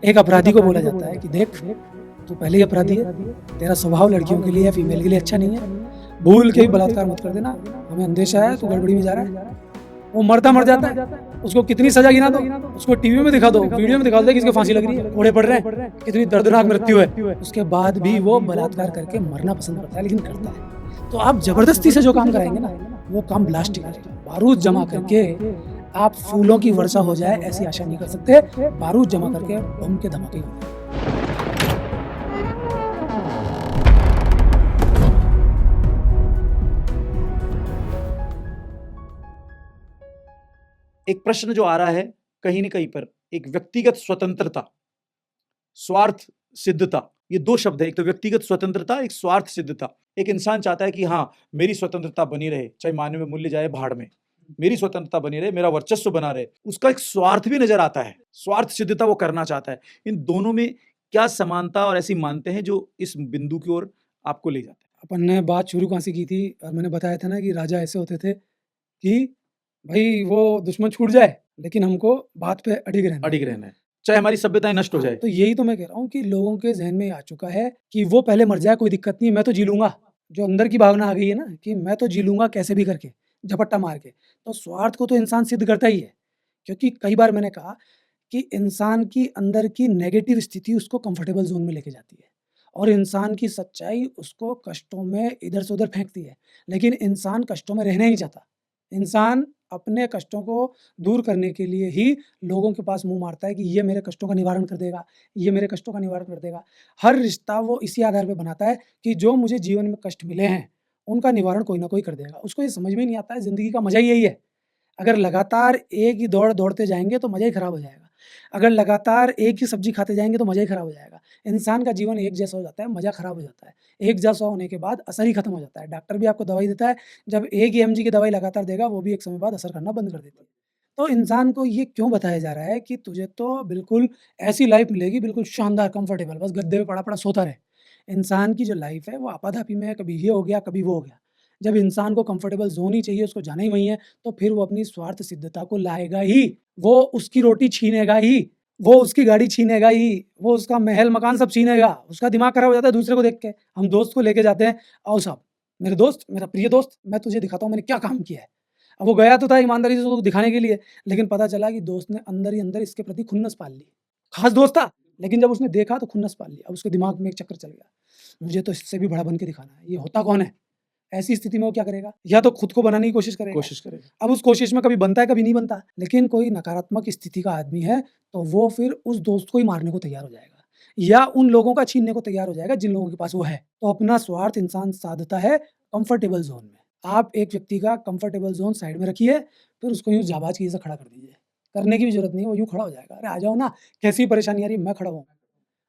एक अपराधी को बोला जाता है कि देख, तू पहले ही अपराधी है, तेरा स्वभाव लड़कियों के लिए या फीमेल के लिए अच्छा नहीं है, भूल के भी बलात्कार मत कर देना, हमें अंदेशा है तू गड़बड़ी में जा रहा है। वो मरता मर जाता है, उसको कितनी सजा गिना दो, उसको टीवी में दिखा दो, वीडियो में दिखा दो कि इसकी फांसी लग रही है, कोड़े पड़ रहे हैं, कितनी दर्दनाक मृत्यु है, उसके बाद भी वो बलात्कार करके मरना पसंद करता है, लेकिन करता है। तो आप जबरदस्ती से जो काम कराएंगे ना, वो काम ब्लास्ट करेगा। बारूद जमा करके आप फूलों की वर्षा हो जाए ऐसी आशा नहीं कर सकते। बारूद जमा करके बम के धमाके होते हैं। एक प्रश्न जो आ रहा है कहीं न कहीं पर, एक व्यक्तिगत स्वतंत्रता, स्वार्थ सिद्धता, ये दो शब्द है। एक तो व्यक्तिगत स्वतंत्रता, एक स्वार्थ सिद्धता। एक इंसान चाहता है कि हाँ, मेरी स्वतंत्रता बनी रहे, चाहे मानव मूल्य जाए भाड़ में, मेरी स्वतंत्रता बनी रहे, मेरा वर्चस्व बना रहे। उसका एक स्वार्थ भी नजर आता है, स्वार्थ सिद्धता वो करना चाहता है। इन दोनों में क्या समानता और ऐसी मानते हैं जो इस बिंदु की ओर आपको ले जाते हैं? अपन ने बात शुरू कहाँ से की थी, और मैंने बताया था ना कि राजा ऐसे होते थे कि भाई वो दुश्मन छूट जाए लेकिन हमको बात पे अडिग रहना है, चाहे हमारी सभ्यताएं नष्ट हो जाए। तो यही तो मैं कह रहा हूँ कि लोगों के जहन में आ चुका है कि वो पहले मर जाए, कोई दिक्कत नहीं, मैं तो जी लूंगा। जो अंदर की भावना आ गई है ना कि मैं तो जी लूंगा कैसे भी करके, झपट्टा मार के। तो स्वार्थ को तो इंसान सिद्ध करता ही है, क्योंकि कई बार मैंने कहा कि इंसान की अंदर की नेगेटिव स्थिति उसको कंफर्टेबल जोन में लेके जाती है, और इंसान की सच्चाई उसको कष्टों में इधर से उधर फेंकती है। लेकिन इंसान कष्टों में रहना ही नहीं चाहता। इंसान अपने कष्टों को दूर करने के लिए ही लोगों के पास मुंह मारता है कि ये मेरे कष्टों का निवारण कर देगा, ये मेरे कष्टों का निवारण कर देगा। हर रिश्ता वो इसी आधार पे बनाता है कि जो मुझे जीवन में कष्ट मिले हैं उनका निवारण कोई ना कोई कर देगा। उसको ये समझ में नहीं आता है, जिंदगी का मजा ही यही है। अगर लगातार एक ही दौड़ दौड़ते जाएंगे तो मजा ही खराब हो जाएगा। अगर लगातार एक ही सब्जी खाते जाएंगे तो मजा ही खराब हो जाएगा। इंसान का जीवन एक जैसा हो जाता है, मजा खराब हो जाता है। एक जैसा होने के बाद असर ही खत्म हो जाता है। डॉक्टर भी आपको दवाई देता है, जब एक ही एमजी की दवाई लगातार देगा वो भी एक समय बाद असर करना बंद कर देती है। तो इंसान को ये क्यों बताया जा रहा है कि तुझे तो बिल्कुल ऐसी लाइफ मिलेगी, बिल्कुल शानदार, कंफर्टेबल, बस गद्दे पे पड़ा पड़ा सोता रहे। इंसान की जो लाइफ है वो आपाधापी में है, कभी ये हो गया कभी वो हो गया। जब इंसान को कंफर्टेबल जोन ही चाहिए, उसको जाना ही वही है, तो फिर वो अपनी स्वार्थ सिद्धता को लाएगा ही। वो उसकी रोटी छीनेगा ही, वो उसकी गाड़ी छीनेगा ही, वो उसका महल मकान सब छीनेगा। उसका दिमाग खराब हो जाता है दूसरे को देख के। हम दोस्त को लेके जाते हैं, आओ साहब, मेरे दोस्त, मेरा प्रिय दोस्त, मैं तुझे दिखाता हूँ मैंने क्या काम किया है। अब वो गया तो था ईमानदारी से उसको दिखाने के लिए, लेकिन पता चला कि दोस्त ने अंदर ही अंदर इसके प्रति खुन्नस पाल ली। खास दोस्त था, लेकिन जब उसने देखा तो खुन्नस पाल लिया। अब उसके दिमाग में एक चक्कर चल गया, मुझे तो इससे भी बड़ा बन के दिखाना है। ये होता कौन है? ऐसी स्थिति में वो क्या करेगा? या तो खुद को बनाने की कोशिश करेगा। अब उस कोशिश में कभी बनता है कभी नहीं बनता। लेकिन कोई नकारात्मक स्थिति का आदमी है तो वो फिर उस दोस्त को ही मारने को तैयार हो जाएगा, या उन लोगों का छीनने को तैयार हो जाएगा जिन लोगों के पास वो है। तो अपना स्वार्थ इंसान साधता है कंफर्टेबल जोन में। आप एक व्यक्ति का कंफर्टेबल जोन साइड में रखिए, फिर उसको यूँ जाबाज की जैसे खड़ा कर दीजिए। करने की भी जरूरत नहीं है, वो यूँ खड़ा हो जाएगा। अरे आ जाओ ना, कैसी परेशानी आ रही है, मैं खड़ा हूँ।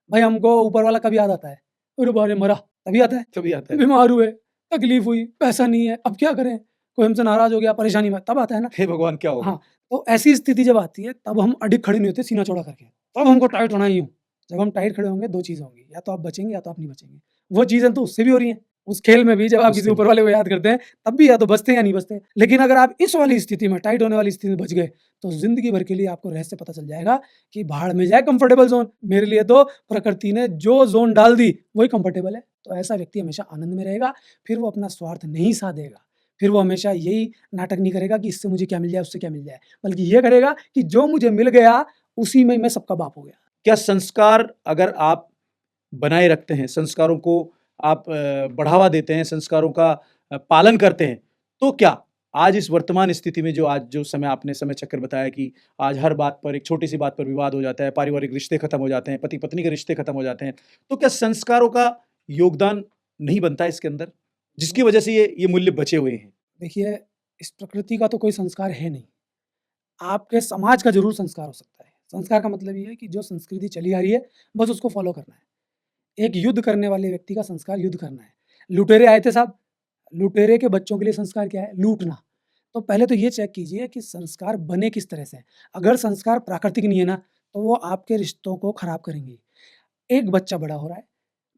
भाई हमको ऊपर वाला कभी याद आता है? अरे बारे मरा, तभी आता है। बीमार हुए, तकलीफ हुई, पैसा नहीं है, अब क्या करें? कोई हमसे नाराज हो गया, परेशानी में, तब आता है ना। हे भगवान क्या होगा? हाँ, तो ऐसी स्थिति जब आती है तब हम अडिग खड़े नहीं होते सीना चौड़ा करके, तब हमको टाइट होना ही हो। जब हम टाइट खड़े होंगे दो चीज़ें होंगी, या तो आप बचेंगे या तो आप नहीं बचेंगे। वो चीज़ें तो उससे भी हो रही हैं। उस खेल में भी जब आप किसी ऊपर वाले को याद करते हैं तब भी या तो बचते हैं या नहीं बचते। लेकिन अगर आप इस वाली स्थिति में, टाइट होने वाली स्थिति में बच गए, तो जिंदगी भर के लिए आपको रहस्य पता चल जाएगा कि भाड़ में जाए कंफर्टेबल जोन। मेरे लिए तो प्रकृति ने जो जोन डाल दी वही कंफर्टेबल है। तो ऐसा व्यक्ति हमेशा आनंद में रहेगा, फिर वो अपना स्वार्थ नहीं साधेगा। फिर वो हमेशा यही नाटक नहीं करेगा कि इससे मुझे क्या मिल जाए, उससे क्या मिल जाए, बल्कि ये करेगा कि जो मुझे मिल गया उसी में मैं सबका बाप हो गया। क्या संस्कार अगर आप बनाए रखते हैं, संस्कारों को आप बढ़ावा देते हैं, संस्कारों का पालन करते हैं, तो क्या आज इस वर्तमान स्थिति में जो समय आपने समय चक्र बताया कि आज हर बात पर, एक छोटी सी बात पर विवाद हो जाता है, पारिवारिक रिश्ते खत्म हो जाते हैं, पति पत्नी के रिश्ते खत्म हो जाते हैं, तो क्या संस्कारों का योगदान नहीं बनता है इसके अंदर, जिसकी वजह से ये मूल्य बचे हुए हैं? देखिए, इस प्रकृति का तो कोई संस्कार है नहीं। आपके समाज का ज़रूर संस्कार हो सकता है। संस्कार का मतलब ये है कि जो संस्कृति चली आ रही है, बस उसको फ़ॉलो करना है। एक युद्ध करने वाले व्यक्ति का संस्कार युद्ध करना है। लुटेरे आए थे साहब, लुटेरे के बच्चों के लिए संस्कार क्या है? लूटना। तो पहले तो ये चेक कीजिए कि संस्कार बने किस तरह से हैं। अगर संस्कार प्राकृतिक नहीं है ना, तो वो आपके रिश्तों को खराब करेंगे। एक बच्चा बड़ा हो रहा है,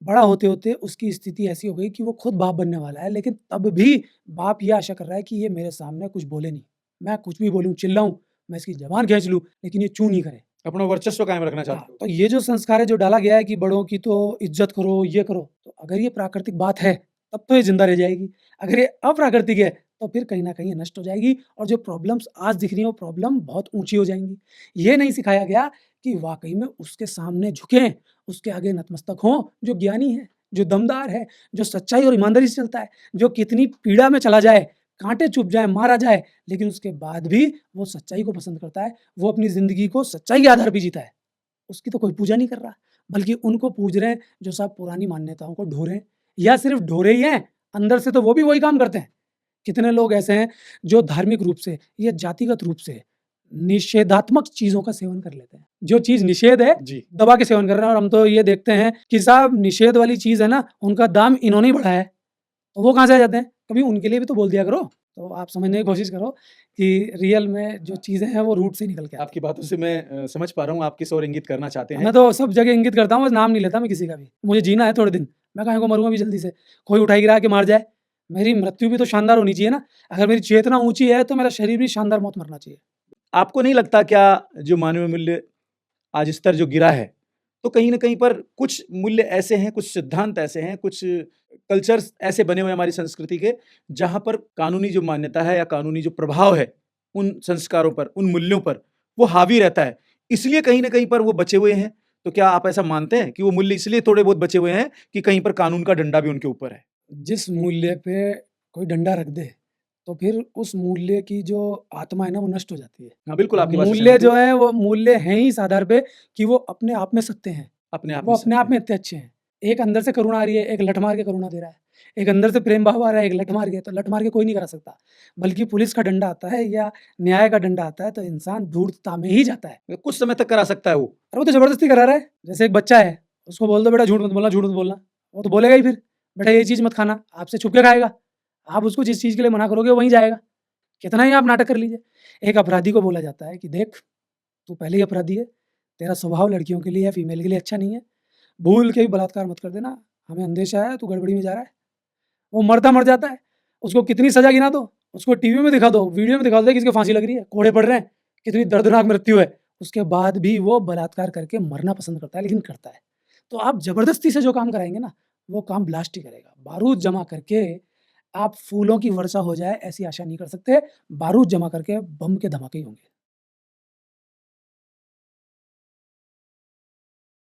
बड़ा होते-होते उसकी स्थिति ऐसी हो गई कि वो खुद बाप बनने वाला है, लेकिन तब भी बाप ये आशा कर रहा है कि ये मेरे सामने कुछ बोले नहीं। मैं कुछ भी बोलूँ, चिल्लाऊँ, मैं इसकी ज़बान खींच लूँ, लेकिन ये चूँ नहीं करे। अपना वर्चस्व कायम रखना हाँ, चाहते हो। तो ये जो संस्कार है जो डाला गया है कि बड़ों की तो इज्जत करो, ये करो, तो अगर ये प्राकृतिक बात है, तब तो ये ज़िंदा रह जाएगी। अगर ये अप्राकृतिक है, तो फिर कहीं न कहीं ये नष्ट हो जाएगी और जो प्रॉब्लम्स आज दिख रही हैं, वो प्रॉब्लम बहुत ऊँची हो जाएँगी। ये नहीं सिखाया गया कि वाक़ई में उसके सामने झुकें, उसके आगे नतमस्तक हों, जो ज्ञानी है, जो दमदार है, जो सच्चाई और ईमानदारी से चलता है, जो कितनी पीड़ा में चला जाए, काँटे चुभ जाएँ, मारा जाए, लेकिन उसके बाद भी वो सच्चाई को पसंद करता है, वो अपनी ज़िंदगी को सच्चाई के आधार पे जीता है। उसकी तो कोई पूजा नहीं कर रहा, बल्कि उनको पूज रहे हैं जो सब पुरानी मान्यताओं को ढो रहे हैं या सिर्फ़ ढो रहे ही हैं, अंदर से तो वो भी वही काम करते हैं। कितने लोग ऐसे हैं जो धार्मिक रूप से या जातिगत रूप से निषेधात्मक चीज़ों का सेवन कर लेते हैं। जो चीज़ निषेध है, जी। दबा के सेवन कर रहे हैं और हम तो ये देखते हैं कि साहब निषेध वाली चीज़ है ना, उनका दाम इन्होंने ही बढ़ाया है, तो वो कहाँ से आ जाते हैं? कभी उनके लिए भी तो बोल दिया करो। तो आप समझने की कोशिश करो कि रियल में जो चीज़ें हैं वो रूट से निकल के आती हैं। आपकी बातों से मैं समझ पा रहा हूँ आप किस ओर इंगित करना चाहते हैं। मैं तो सब जगह इंगित करता हूँ, बस नाम नहीं लेता मैं किसी का भी। मुझे जीना है थोड़े दिन, मैं काहे को मरूँगा अभी जल्दी से। कोई उठा गिरा के मार जाए, मेरी मृत्यु भी तो शानदार होनी चाहिए ना। अगर मेरी चेतना ऊँची है, तो मेरा शरीर भी शानदार मौत मरना चाहिए। आपको नहीं लगता क्या जो मानवीय मूल्य आज स्तर जो गिरा है, तो कहीं न कहीं पर कुछ मूल्य ऐसे हैं, कुछ सिद्धांत ऐसे हैं, कुछ कल्चर्स ऐसे बने हुए हैं हमारी संस्कृति के, जहाँ पर कानूनी जो मान्यता है या कानूनी जो प्रभाव है, उन संस्कारों पर, उन मूल्यों पर, वो हावी रहता है। इसलिए कहीं न कहीं पर वो बचे हुए हैं। तो क्या आप ऐसा मानते हैं कि वो मूल्य इसलिए थोड़े बहुत बचे हुए हैं कि कहीं पर कानून का डंडा भी उनके ऊपर है? जिस मूल्य पे कोई डंडा रख दे, तो फिर उस मूल्य की जो आत्मा है ना, वो नष्ट हो जाती है। हाँ, बिल्कुल आपकी बात से मूल्य सहमत जो हूँ। है, वो मूल्य हैं ही इस आधार पे कि वो अपने आप में सत्य हैं। अपने आप वो में अपने सत्य आप है। में इतने अच्छे हैं। एक अंदर से करुणा आ रही है, एक लठ मार के करुणा दे रहा है। एक अंदर से प्रेम भाव आ रहा है, एक लठ मार के, तो लठ मार के कोई नहीं करा सकता। बल्कि पुलिस का डंडा आता है या न्याय का डंडा आता है, तो इंसान धूर्तता में ही जाता है। कुछ समय तक करा सकता है वो। और वो तो ज़बरदस्ती करा रहा है। जैसे एक बच्चा है, उसको बोल दो बेटा झूठ मत बोलना, झूठ मत बोलना। वो तो बोलेगा ही फिर, बेटा ये चीज़ मत खाना, आपसे छुप के खाएगा। आप उसको जिस चीज़ के लिए मना करोगे, वो वहीं जाएगा। कितना ही आप नाटक कर लीजिए। एक अपराधी को बोला जाता है कि देख, तू पहले ही अपराधी है, तेरा स्वभाव लड़कियों के लिए या फीमेल के लिए अच्छा नहीं है। भूल के भी बलात्कार मत कर देना, हमें अंदेशा है तू गड़बड़ी में जा रहा है। वो मरता मर जाता है, उसको कितनी सज़ा गिना दो, उसको टीवी में दिखा दो, वीडियो में दिखा दो कि इसकी फांसी लग रही है, कोड़े पड़ रहे हैं, कितनी दर्दनाक मृत्यु है। उसके बाद भी वो बलात्कार करके मरना पसंद करता है, लेकिन करता है। तो आप ज़बरदस्ती से जो काम कराएँगे ना, वो काम ब्लास्ट ही करेगा। बारूद जमा करके आप फूलों की वर्षा हो जाए, ऐसी आशा नहीं कर सकते। बारूद जमा करके बम के धमाके ही होंगे।